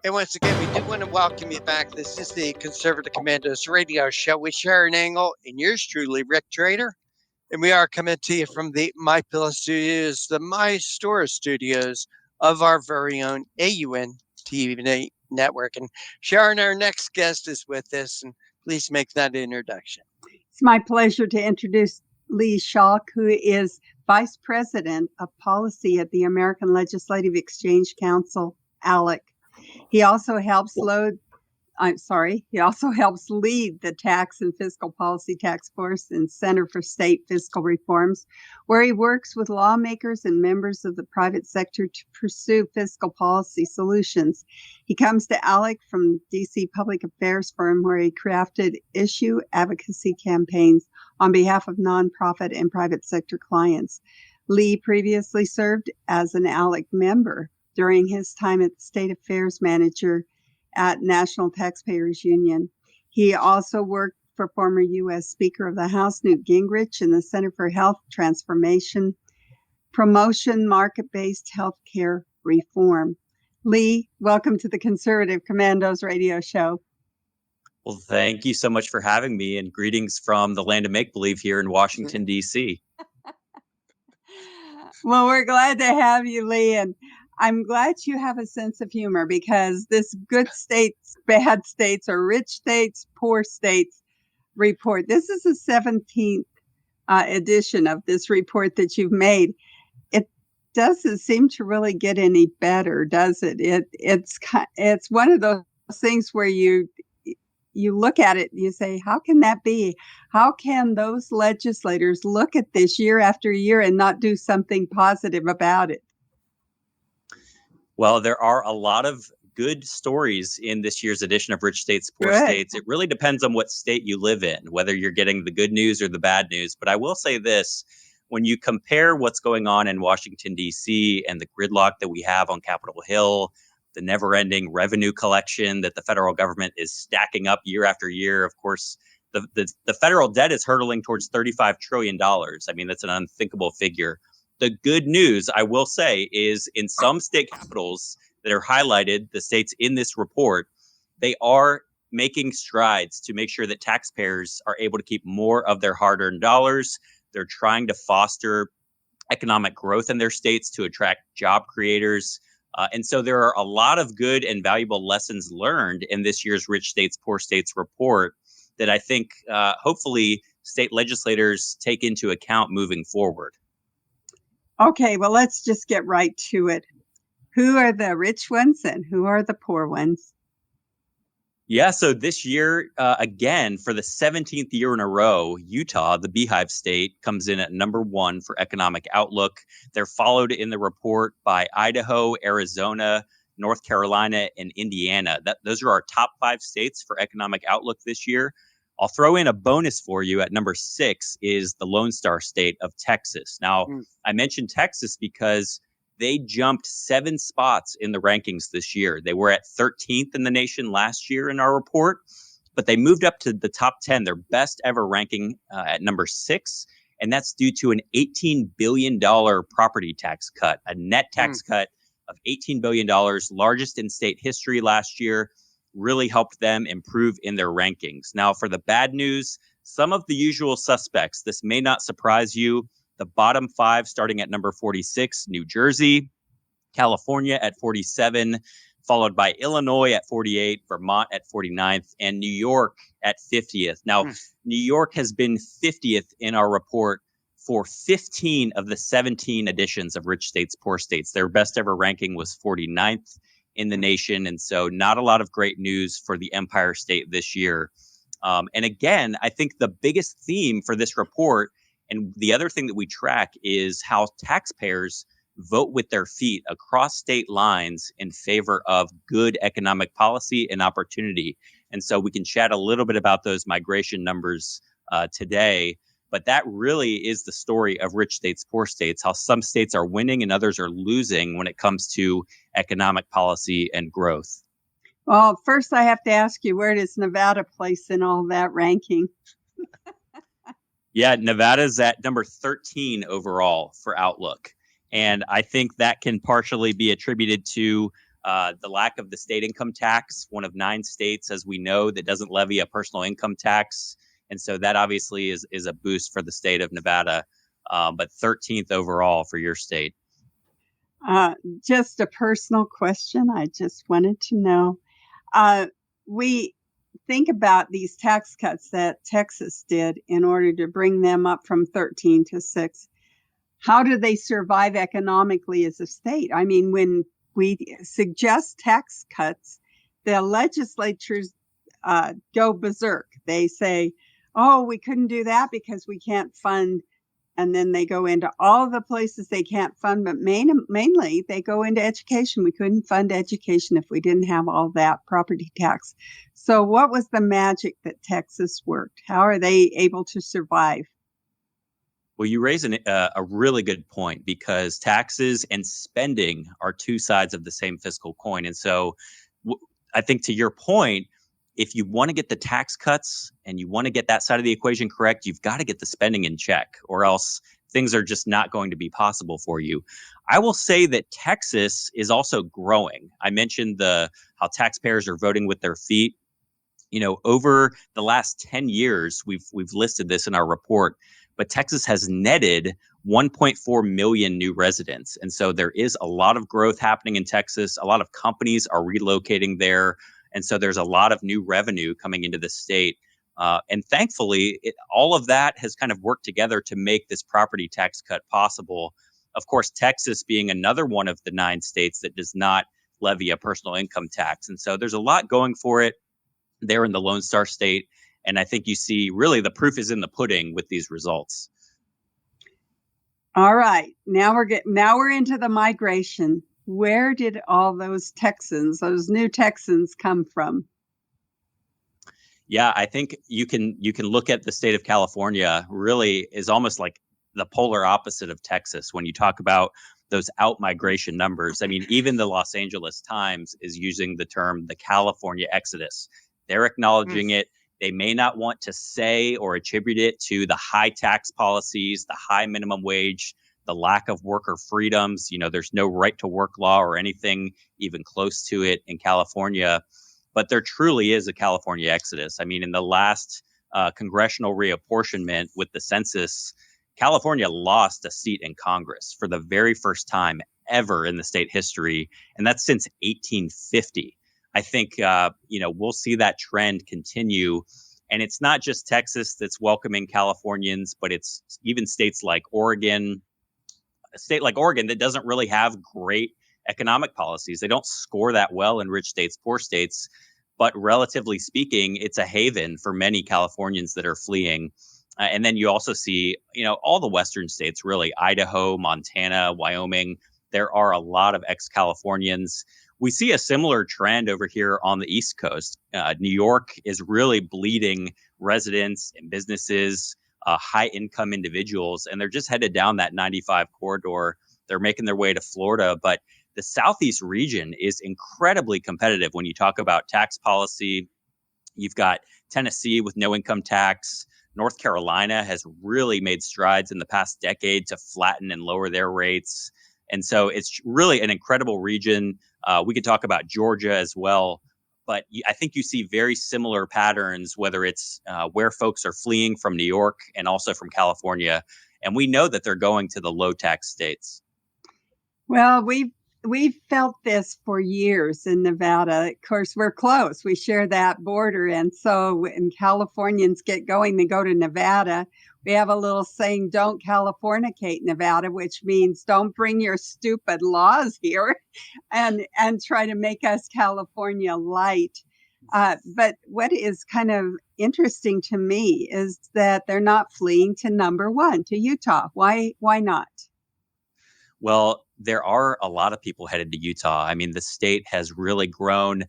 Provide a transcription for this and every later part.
And once again, we do want to welcome you back. This is the Conservative Commandos radio show with Sharon Angle and yours truly, Rick Trader. And we are coming to you from the My Pillow Studios, the My Store Studios of our very own AUN TV network. And Sharon, our next guest is with us, and please make that introduction. It's my pleasure to introduce Lee Schalk, who is Vice President of Policy at the American Legislative Exchange Council, ALEC. He also helps lead the Tax and Fiscal Policy Task Force and Center for State Fiscal Reforms, where he works with lawmakers and members of the private sector to pursue fiscal policy solutions. He comes to ALEC from DC Public Affairs firm, where he crafted issue advocacy campaigns on behalf of nonprofit and private sector clients. Lee previously served as an ALEC member during his time as State Affairs Manager at National Taxpayers Union. He also worked for former U.S. Speaker of the House Newt Gingrich in the Center for Health Transformation, Promotion, Market-Based Healthcare Reform. Lee, welcome to the Conservative Commandos radio show. Well, thank you so much for having me, and greetings from the land of make-believe here in Washington, D.C. Well, we're glad to have you, Lee, and I'm glad you have a sense of humor, because this good states, bad states, or rich states, poor states report, this is the 17th edition of this report that you've made. It doesn't seem to really get any better, does it? It's one of those things where you look at it and you say, how can that be? How can those legislators look at this year after year and not do something positive about it? Well, there are a lot of good stories in this year's edition of Rich States, Poor States. It really depends on what state you live in, whether you're getting the good news or the bad news. But I will say this, when you compare what's going on in Washington, D.C. and the gridlock that we have on Capitol Hill, the never-ending revenue collection that the federal government is stacking up year after year, of course, the federal debt is hurtling towards $35 trillion. I mean, that's an unthinkable figure. The good news, I will say, is in some state capitals that are highlighted, the states in this report, they are making strides to make sure that taxpayers are able to keep more of their hard-earned dollars. They're trying to foster economic growth in their states to attract job creators. And so there are a lot of good and valuable lessons learned in this year's Rich States, Poor States report that I think hopefully state legislators take into account moving forward. Okay, well, let's just get right to it. Who are the rich ones and who are the poor ones? Yeah, so this year, again, for the 17th year in a row, Utah, the Beehive State, comes in at number one for economic outlook. They're followed in the report by Idaho, Arizona, North Carolina, and Indiana. Those are our top 5 states for economic outlook this year. I'll throw in a bonus for you. At number 6 is the Lone Star State of Texas. Now, I mentioned Texas because they jumped 7 spots in the rankings this year. They were at 13th in the nation last year in our report, but they moved up to the top 10, their best ever ranking at number 6. And that's due to an $18 billion property tax cut, a net tax cut of $18 billion, largest in state history last year. Really helped them improve in their rankings. Now, for the bad news, some of the usual suspects. This may not surprise you. The bottom 5, starting at number 46, New Jersey, California at 47, followed by Illinois at 48, Vermont at 49th, and New York at 50th. Now, New York has been 50th in our report for 15 of the 17 editions of Rich States, Poor States. Their best ever ranking was 49th in the nation. And so not a lot of great news for the Empire State this year. And again, I think the biggest theme for this report, and the other thing that we track, is how taxpayers vote with their feet across state lines in favor of good economic policy and opportunity. And so we can chat a little bit about those migration numbers today. But that really is the story of Rich States, Poor States, how some states are winning and others are losing when it comes to economic policy and growth. Well, first I have to ask you, where does Nevada place in all that ranking? Yeah, Nevada's at number 13 overall for Outlook. And I think that can partially be attributed to The lack of the state income tax, one of 9 states, as we know, that doesn't levy a personal income tax. And so that obviously is a boost for the state of Nevada, but 13th overall for your state. Just a personal question. I just wanted to know. We think about these tax cuts that Texas did in order to bring them up from 13 to 6. How do they survive economically as a state? I mean, when we suggest tax cuts, the legislatures go berserk. They say, oh, we couldn't do that because we can't fund. And then they go into all the places they can't fund, but mainly they go into education. We couldn't fund education if we didn't have all that property tax. So what was the magic that Texas worked? How are they able to survive? Well, you raise a really good point, because taxes and spending are 2 sides of the same fiscal coin. And so I think, to your point, if you want to get the tax cuts and you want to get that side of the equation correct, you've got to get the spending in check, or else things are just not going to be possible for you. I will say that Texas is also growing. I mentioned how taxpayers are voting with their feet. Over the last 10 years, we've listed this in our report, but Texas has netted 1.4 million new residents. And so there is a lot of growth happening in Texas. A lot of companies are relocating there. And so there's a lot of new revenue coming into the state. And thankfully, all of that has kind of worked together to make this property tax cut possible. Of course, Texas being another one of the 9 states that does not levy a personal income tax. And so there's a lot going for it there in the Lone Star State. And I think you see, really, the proof is in the pudding with these results. All right. Now we're into the migration. Where did all those new Texans come from? Yeah, I think you can look at the state of California, really is almost like the polar opposite of Texas when you talk about those out-migration numbers. I mean, even the Los Angeles Times is using the term the California exodus. They're acknowledging it. They may not want to say or attribute it to the high tax policies, the high minimum wage, the lack of worker freedoms. There's no right to work law or anything even close to it in California. But there truly is a California exodus. I mean, in the last congressional reapportionment with the census, California lost a seat in Congress for the very first time ever in the state history, and that's since 1850. I think, we'll see that trend continue. And it's not just Texas that's welcoming Californians, but it's even states like Oregon, a state like Oregon that doesn't really have great economic policies. They don't score that well in rich states, poor states, but relatively speaking, it's a haven for many Californians that are fleeing. And then you also see, all the Western states, really, Idaho, Montana, Wyoming. There are a lot of ex-Californians. We see a similar trend over here on the East Coast. New York is really bleeding residents and businesses, high-income individuals, and they're just headed down that 95 corridor. They're making their way to Florida, but the Southeast region is incredibly competitive when you talk about tax policy. You've got Tennessee with no income tax. North Carolina has really made strides in the past decade to flatten and lower their rates. And so it's really an incredible region. We could talk about Georgia as well. But I think you see very similar patterns, whether it's where folks are fleeing from New York and also from California. And we know that they're going to the low tax states. Well, we've felt this for years in Nevada. Of course, we're close. We share that border. And so when Californians get going, they go to Nevada. We have a little saying, don't Californicate Nevada, which means don't bring your stupid laws here and try to make us California light. But what is kind of interesting to me is that they're not fleeing to number one, to Utah. Why not? Well, there are a lot of people headed to Utah. I mean, the state has really grown.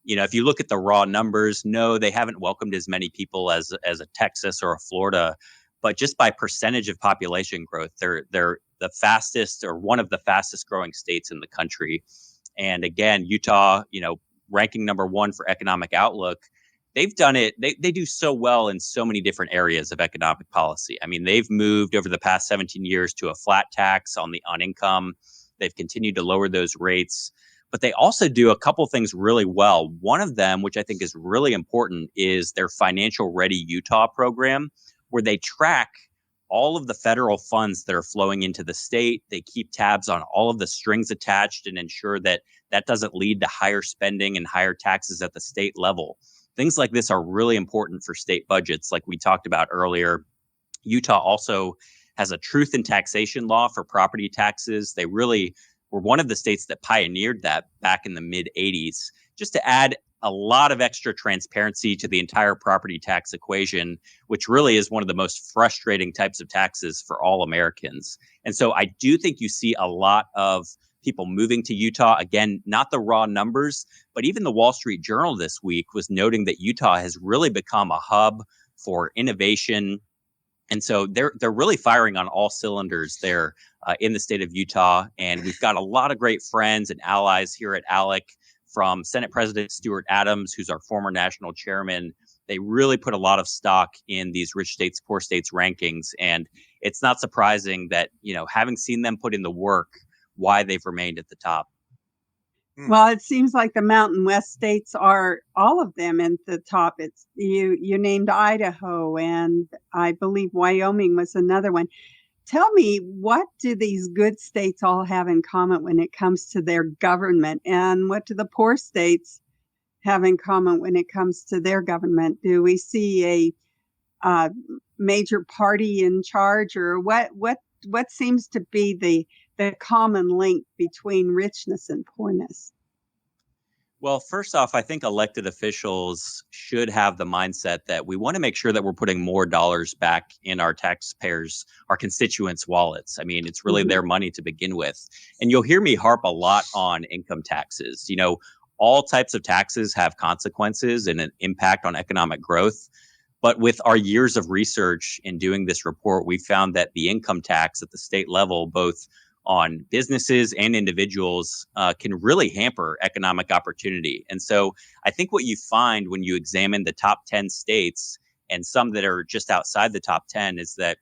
If you look at the raw numbers, no, they haven't welcomed as many people as a Texas or a Florida, but just by percentage of population growth, they're the fastest, or one of the fastest growing states in the country. And again, Utah, ranking number one for economic outlook. They've done it. They do so well in so many different areas of economic policy. I mean, they've moved over the past 17 years to a flat tax on income. They've continued to lower those rates. but they also do a couple things really well. One of them, which I think is really important, is their Financial Ready Utah program, where they track all of the federal funds that are flowing into the state. They keep tabs on all of the strings attached and ensure that that doesn't lead to higher spending and higher taxes at the state level. Things like this are really important for state budgets, like we talked about earlier. Utah also has a truth in taxation law for property taxes. They really were one of the states that pioneered that back in the mid 80s, just to add a lot of extra transparency to the entire property tax equation, which really is one of the most frustrating types of taxes for all Americans. And so I do think you see a lot of people moving to Utah. Again, not the raw numbers, but even the Wall Street Journal this week was noting that Utah has really become a hub for innovation. And so they're really firing on all cylinders there in the state of Utah. And we've got a lot of great friends and allies here at ALEC, from Senate President Stuart Adams, who's our former national chairman. They really put a lot of stock in these rich states, poor states rankings. And it's not surprising that, having seen them put in the work, why they've remained at the top. Well, it seems like the Mountain West states are all of them at the top. It's you named Idaho, and I believe Wyoming was another one. Tell me, what do these good states all have in common when it comes to their government, and what do the poor states have in common when it comes to their government? Do we see a major party in charge, or what seems to be the common link between richness and poorness? Well, first off, I think elected officials should have the mindset that we want to make sure that we're putting more dollars back in our taxpayers, our constituents' wallets. I mean, it's really their money to begin with. And you'll hear me harp a lot on income taxes. All types of taxes have consequences and an impact on economic growth. But with our years of research in doing this report, we found that the income tax at the state level, both on businesses and individuals, can really hamper economic opportunity. And so I think what you find when you examine the top 10 states and some that are just outside the top 10 is that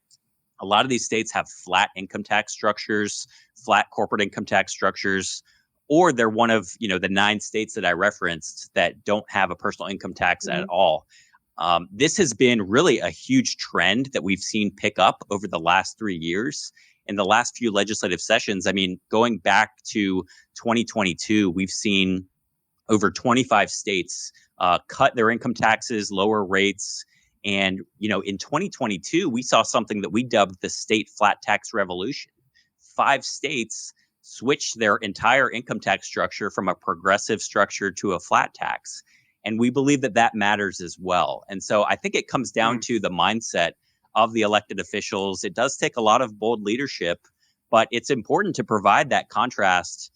a lot of these states have flat income tax structures, flat corporate income tax structures, or they're one of the 9 states that I referenced that don't have a personal income tax at all. This has been really a huge trend that we've seen pick up over the last 3 years. In the last few legislative sessions, I mean, going back to 2022, we've seen over 25 states cut their income taxes, lower rates. And, in 2022, we saw something that we dubbed the state flat tax revolution. 5 states switched their entire income tax structure from a progressive structure to a flat tax. And we believe that that matters as well. And so I think it comes down to the mindset of the elected officials. It does take a lot of bold leadership, but it's important to provide that contrast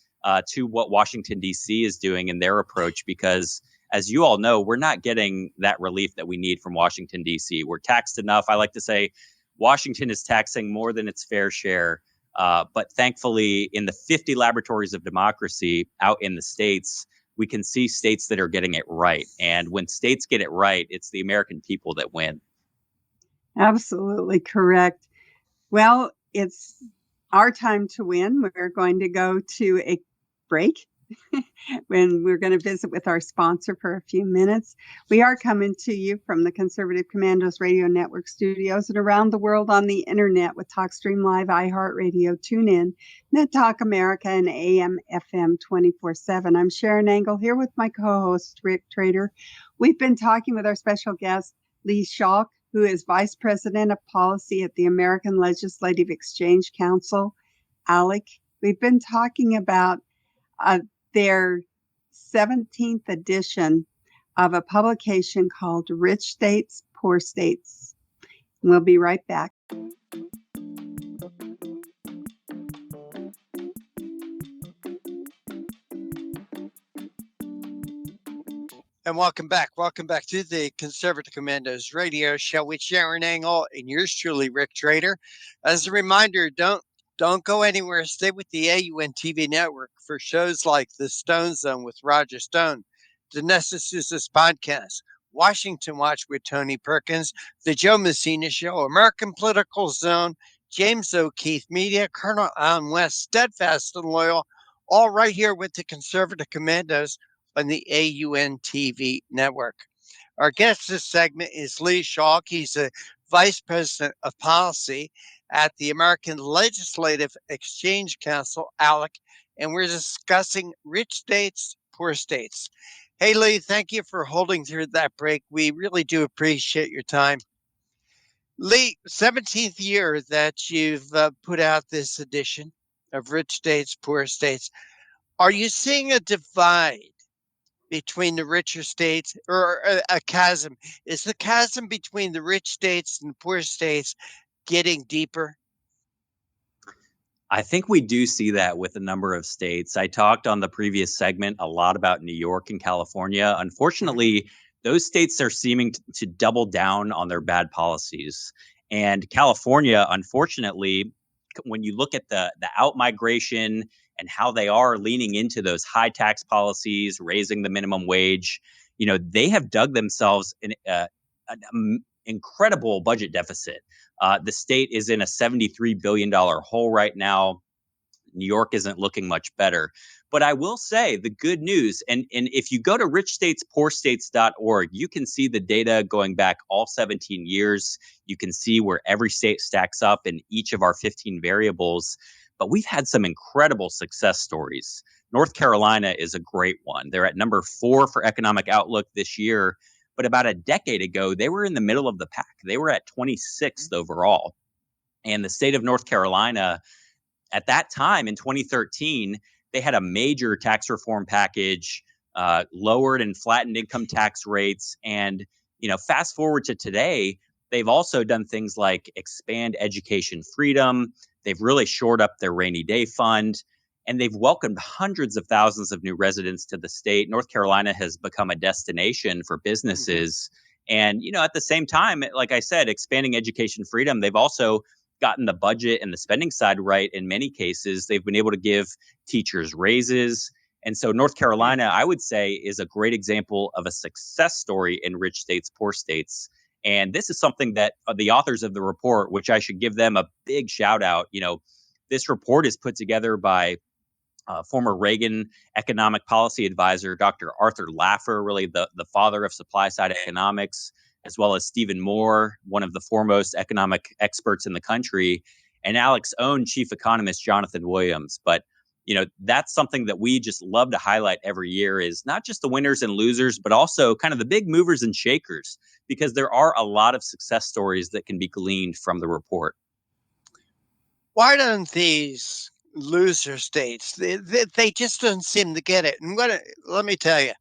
to what Washington, D.C. is doing in their approach, because as you all know, we're not getting that relief that we need from Washington, D.C. We're taxed enough. I like to say Washington is taxing more than its fair share. But thankfully, in the 50 laboratories of democracy out in the states, we can see states that are getting it right. And when states get it right, it's the American people that win. Absolutely correct. Well, it's our time to win. We're going to go to a break when we're going to visit with our sponsor for a few minutes. We are coming to you from the Conservative Commandos Radio Network studios and around the world on the internet with TalkStream Live, iHeartRadio, TuneIn, NetTalk America, and AM FM 24/7. I'm Sharon Engel here with my co-host, Rick Trader. We've been talking with our special guest, Lee Schalk, who is Vice President of Policy at the American Legislative Exchange Council, ALEC. We've been talking about their 17th edition of a publication called Rich States, Poor States. We'll be right back. And welcome back. Welcome back to the Conservative Commandos radio show with Sharon Engel and yours truly, Rick Trader. As a reminder, don't go anywhere. Stay with the AUN TV network for shows like The Stone Zone with Roger Stone, Danessa Sousa's podcast, Washington Watch with Tony Perkins, The Joe Messina Show, American Political Zone, James O'Keefe Media, Colonel Allen West, Steadfast and Loyal, all right here with the Conservative Commandos on the AUN TV network. Our guest this segment is Lee Schalk. He's a Vice President of Policy at the American Legislative Exchange Council, ALEC, and we're discussing rich states, poor states. Hey, Lee, thank you for holding through that break. We really do appreciate your time. Lee, 17th year that you've put out this edition of Rich States, Poor States. Are you seeing a divide between the richer states or a chasm? Is the chasm between the rich states and the poor states getting deeper? I think we do see that with a number of states. I talked on the previous segment a lot about New York and California. Unfortunately, those states are seeming to double down on their bad policies. And California, unfortunately, when you look at the outmigration and how they are leaning into those high tax policies, raising the minimum wage, they have dug themselves in an incredible budget deficit. The state is in a $73 billion hole right now. New York isn't looking much better. But I will say the good news, and if you go to richstatespoorstates.org, you can see the data going back all 17 years. You can see where every state stacks up in each of our 15 variables. But we've had some incredible success stories. North Carolina is a great one. They're at number 4 for economic outlook this year. But about a decade ago, they were in the middle of the pack. They were at 26th overall. And the state of North Carolina, at that time in 2013, they had a major tax reform package, lowered and flattened income tax rates. And, fast forward to today, they've also done things like expand education freedom. They've really shored up their rainy day fund, and they've welcomed hundreds of thousands of new residents to the state. North Carolina has become a destination for businesses. And, at the same time, like I said, expanding education freedom, they've also gotten the budget and the spending side right in many cases. They've been able to give teachers raises. And so North Carolina, I would say, is a great example of a success story in rich states, poor states. And this is something that the authors of the report, which I should give them a big shout out, this report is put together by former Reagan economic policy advisor, Dr. Arthur Laffer, really the father of supply side economics, as well as Stephen Moore, one of the foremost economic experts in the country, and ALEC's own chief economist, Jonathan Williams. But that's something that we just love to highlight every year, is not just the winners and losers, but also kind of the big movers and shakers, because there are a lot of success stories that can be gleaned from the report. Why don't these loser states, they just don't seem to get it? And let me tell you,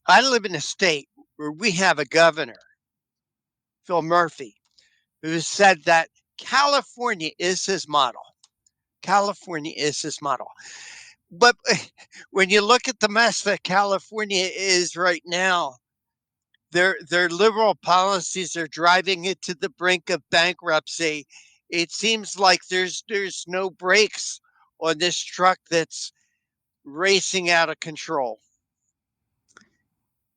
I live in a state where we have a governor, Phil Murphy, who said that California is his model. California is his model. But when you look at the mess that California is right now, their liberal policies are driving it to the brink of bankruptcy. It seems like there's no brakes on this truck that's racing out of control.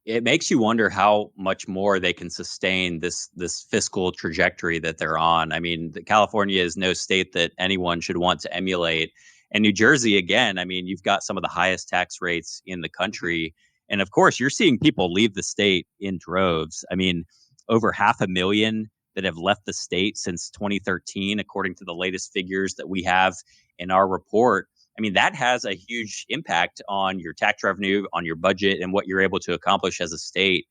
It makes you wonder how much more they can sustain this fiscal trajectory that they're on. I mean, California is no state that anyone should want to emulate. And New Jersey, again, I mean, you've got some of the highest tax rates in the country. And of course, you're seeing people leave the state in droves. I mean, over 500,000 that have left the state since 2013, according to the latest figures that we have in our report. I mean, that has a huge impact on your tax revenue, on your budget, and what you're able to accomplish as a state.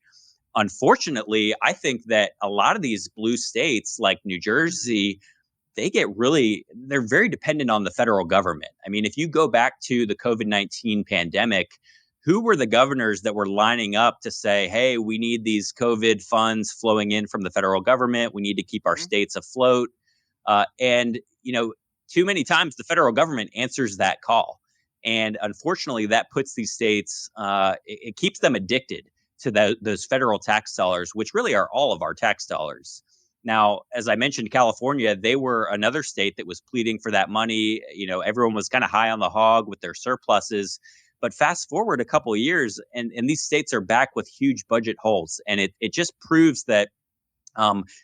Unfortunately, I think that a lot of these blue states like New Jersey, they're very dependent on the federal government. I mean, if you go back to the COVID-19 pandemic, who were the governors that were lining up to say, hey, we need these COVID funds flowing in from the federal government. We need to keep our states afloat. And too many times the federal government answers that call. And unfortunately, that puts these states, it keeps them addicted to those federal tax dollars, which really are all of our tax dollars. Now, as I mentioned, California, they were another state that was pleading for that money. Everyone was kind of high on the hog with their surpluses. But fast forward a couple of years, and these states are back with huge budget holes. And it just proves that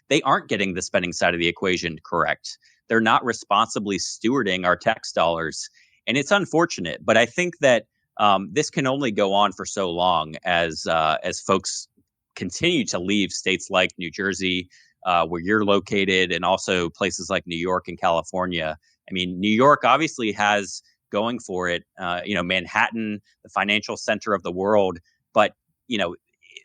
they aren't getting the spending side of the equation correct. They're not responsibly stewarding our tax dollars. And it's unfortunate, but I think that this can only go on for so long as folks continue to leave states like New Jersey, where you're located, and also places like New York and California. I mean, New York obviously has going for it, Manhattan, the financial center of the world, but you know,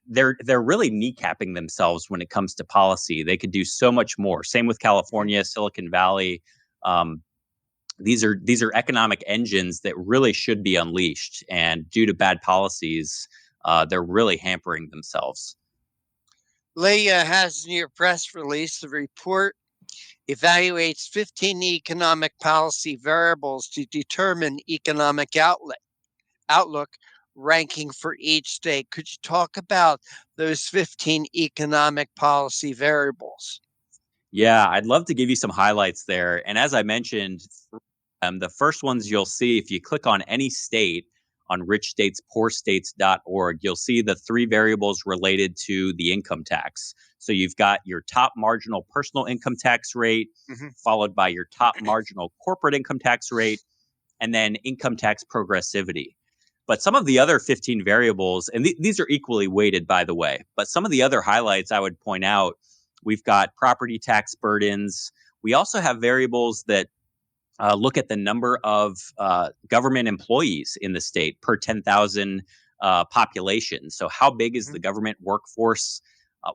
they're really kneecapping themselves when it comes to policy. They could do so much more. Same with California, Silicon Valley. Um, these are economic engines that really should be unleashed, and due to bad policies, they're really hampering themselves. Leah has in your press release the report evaluates 15 economic policy variables to determine economic outlook ranking for each state. Could you talk about those 15 economic policy variables? Yeah, I'd love to give you some highlights there. And as I mentioned, the first ones you'll see if you click on any state on richstatespoorstates.org, you'll see the three variables related to the income tax. So you've got your top marginal personal income tax rate, followed by your top marginal corporate income tax rate, and then income tax progressivity. But some of the other 15 variables, and these are equally weighted, by the way, but some of the other highlights I would point out, we've got property tax burdens. We also have variables that look at the number of government employees in the state per 10,000 population. So how big is the government workforce?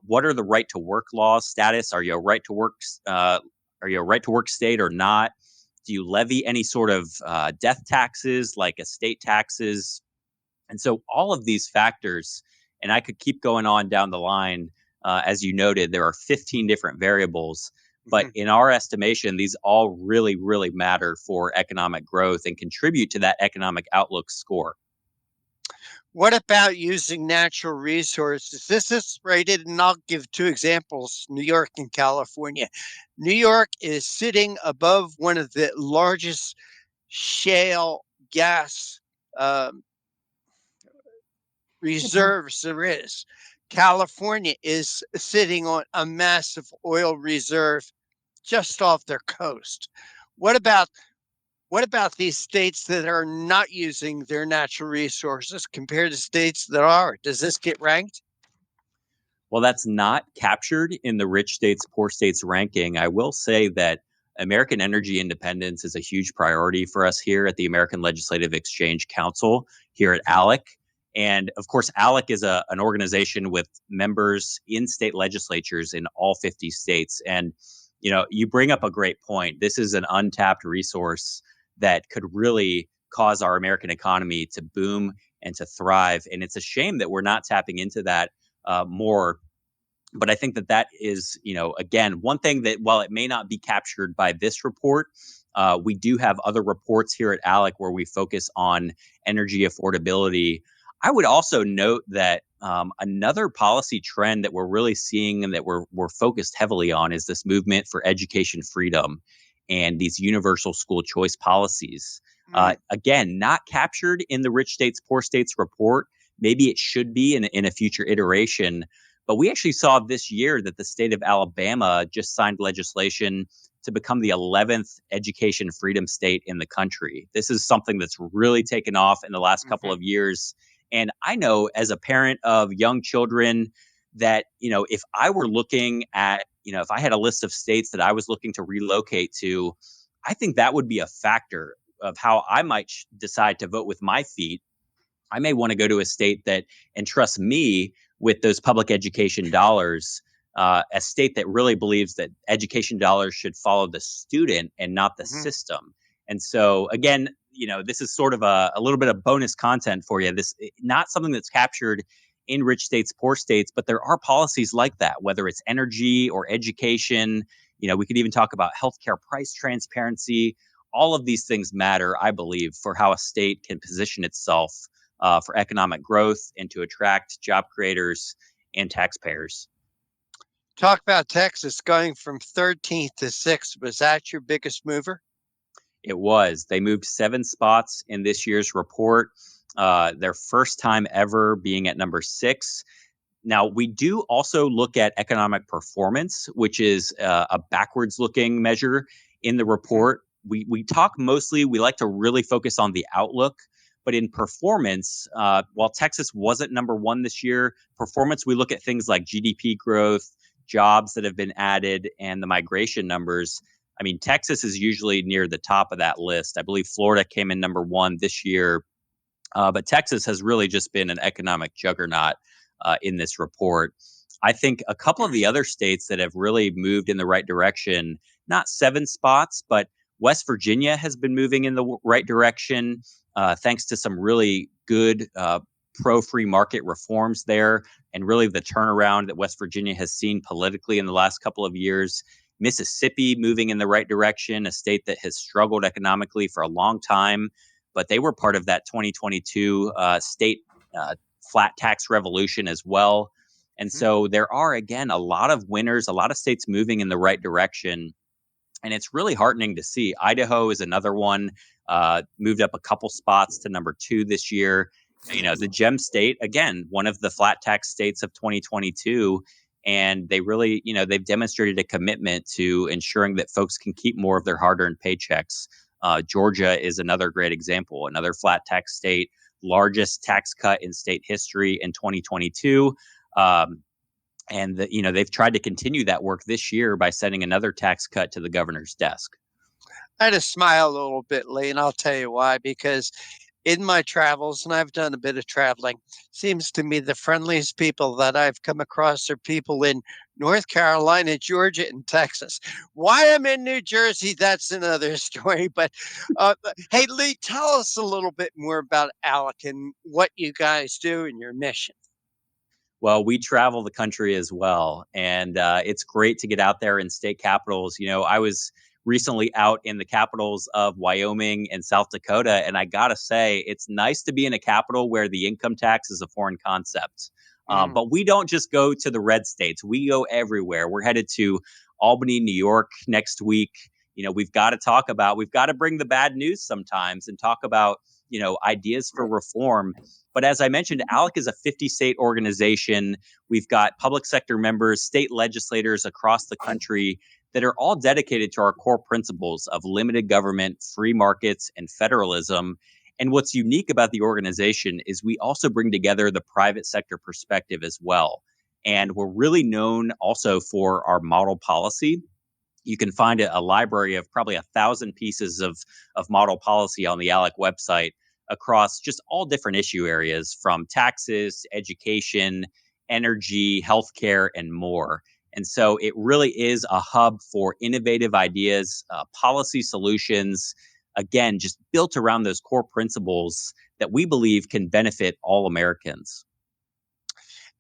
What are the right to work laws status? Are you a right to work? Are you a right to work state or not? Do you levy any sort of death taxes like estate taxes? And so all of these factors, and I could keep going on down the line. As you noted, there are 15 different variables. But in our estimation, these all really, really matter for economic growth and contribute to that economic outlook score. What about using natural resources? This is rated, and I'll give two examples, New York and California. New York is sitting above one of the largest shale gas reserves there is. California is sitting on a massive oil reserve just off their coast. What about these states that are not using their natural resources compared to states that are? Does this get ranked? Well, that's not captured in the rich states, poor states ranking. I will say that American energy independence is a huge priority for us here at the American Legislative Exchange Council, here at ALEC. And of course, ALEC is an organization with members in state legislatures in all 50 states. And, you bring up a great point. This is an untapped resource that could really cause our American economy to boom and to thrive. And it's a shame that we're not tapping into that more. But I think that is, again, one thing that while it may not be captured by this report, we do have other reports here at ALEC where we focus on energy affordability. I would also note that another policy trend that we're really seeing and that we're focused heavily on is this movement for education freedom and these universal school choice policies. Again, not captured in the Rich States, Poor States report. Maybe it should be in a future iteration. But we actually saw this year that the state of Alabama just signed legislation to become the 11th education freedom state in the country. This is something that's really taken off in the last couple of years. And I know as a parent of young children that, if I were looking at, if I had a list of states that I was looking to relocate to, I think that would be a factor of how I might decide to vote with my feet. I may want to go to a state that entrusts me with those public education dollars, a state that really believes that education dollars should follow the student and not the system. And so, again, this is sort of a little bit of bonus content for you. This not something that's captured in rich states, poor states, but there are policies like that, whether it's energy or education. We could even talk about healthcare price transparency. All of these things matter, I believe, for how a state can position itself for economic growth and to attract job creators and taxpayers. Talk about Texas going from 13th to 6th. Was that your biggest mover? It was. They moved 7 spots in this year's report, their first time ever being at number 6. Now, we do also look at economic performance, which is a backwards looking measure in the report. we talk mostly, we like to really focus on the outlook, but in performance, while Texas wasn't number one this year, performance, we look at things like GDP growth, jobs that have been added, and the migration numbers. I mean, Texas is usually near the top of that list. I believe Florida came in number one this year, but Texas has really just been an economic juggernaut in this report. I think a couple of the other states that have really moved in the right direction, not 7 spots, but West Virginia has been moving in the right direction thanks to some really good pro free market reforms there, and really the turnaround that West Virginia has seen politically in the last couple of years. Mississippi moving in the right direction, a state that has struggled economically for a long time, but they were part of that 2022 state flat tax revolution as well. And so there are, again, a lot of winners, a lot of states moving in the right direction. And it's really heartening to see. Idaho is another one, moved up a couple spots to number 2 this year. You know, the gem state, again, one of the flat tax states of 2022. And they really, they've demonstrated a commitment to ensuring that folks can keep more of their hard-earned paychecks. Georgia is another great example, another flat tax state, largest tax cut in state history in 2022. And they've tried to continue that work this year by sending another tax cut to the governor's desk. I had to smile a little bit, Lee, and I'll tell you why. Because in my travels, and I've done a bit of traveling, seems to me the friendliest people that I've come across are people in North Carolina, Georgia, and Texas. Why I'm in New Jersey, that's another story. But hey, Lee, tell us a little bit more about ALEC and what you guys do and your mission. Well, we travel the country as well, and it's great to get out there in state capitals. I was recently out in the capitals of Wyoming and South Dakota, and I gotta say, it's nice to be in a capital where the income tax is a foreign concept. But we don't just go to the red states; we go everywhere. We're headed to Albany, New York next week. We've got to bring the bad news sometimes and talk about ideas for reform. But as I mentioned, ALEC is a 50-state organization. We've got public sector members, state legislators across the country that are all dedicated to our core principles of limited government, free markets, and federalism. And what's unique about the organization is we also bring together the private sector perspective as well. And we're really known also for our model policy. You can find a library of probably 1,000 pieces of model policy on the ALEC website across just all different issue areas, from taxes, education, energy, healthcare, and more. And so it really is a hub for innovative ideas, policy solutions, again, just built around those core principles that we believe can benefit all Americans.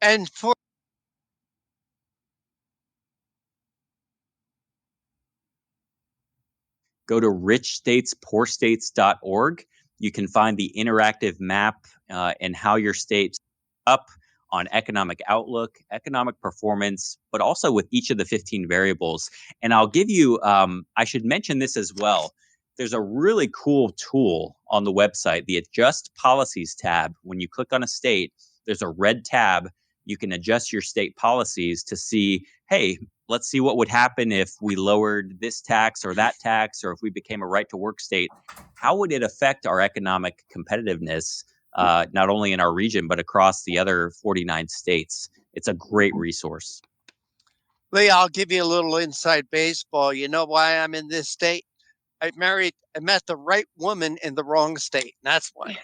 And for Go to richstatespoorstates.org. You can find the interactive map and how your state's up on economic outlook, economic performance, but also with each of the 15 variables. And I'll give you, I should mention this as well. There's a really cool tool on the website, the Adjust Policies tab. When you click on a state, there's a red tab. You can adjust your state policies to see, hey, let's see what would happen if we lowered this tax or that tax, or if we became a right to work state. How would it affect our economic competitiveness, not only in our region, but across the other 49 states? It's a great resource. Lee, I'll give you a little inside baseball. You know why I'm in this state? I met the right woman in the wrong state. And that's why.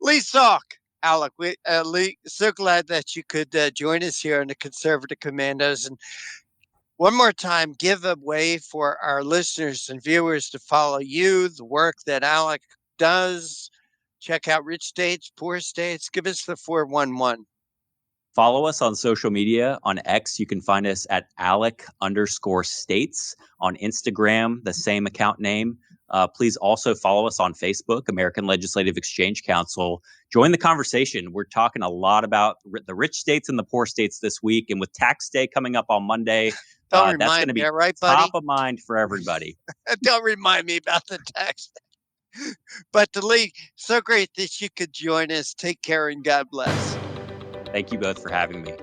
Lee Schalk, ALEC, Lee, so glad that you could join us here on the Conservative Commandos. And one more time, give a way for our listeners and viewers to follow you, the work that ALEC does. Check out Rich States, Poor States. Give us the 411. Follow us on social media. On X, you can find us at ALEC_states. On Instagram, the same account name. Please also follow us on Facebook, American Legislative Exchange Council. Join the conversation. We're talking a lot about the rich states and the poor states this week. And with tax day coming up on Monday, that's going to be right, top of mind for everybody. Don't remind me about the tax day. But Lee, so great that you could join us. Take care and God bless. Thank you both for having me.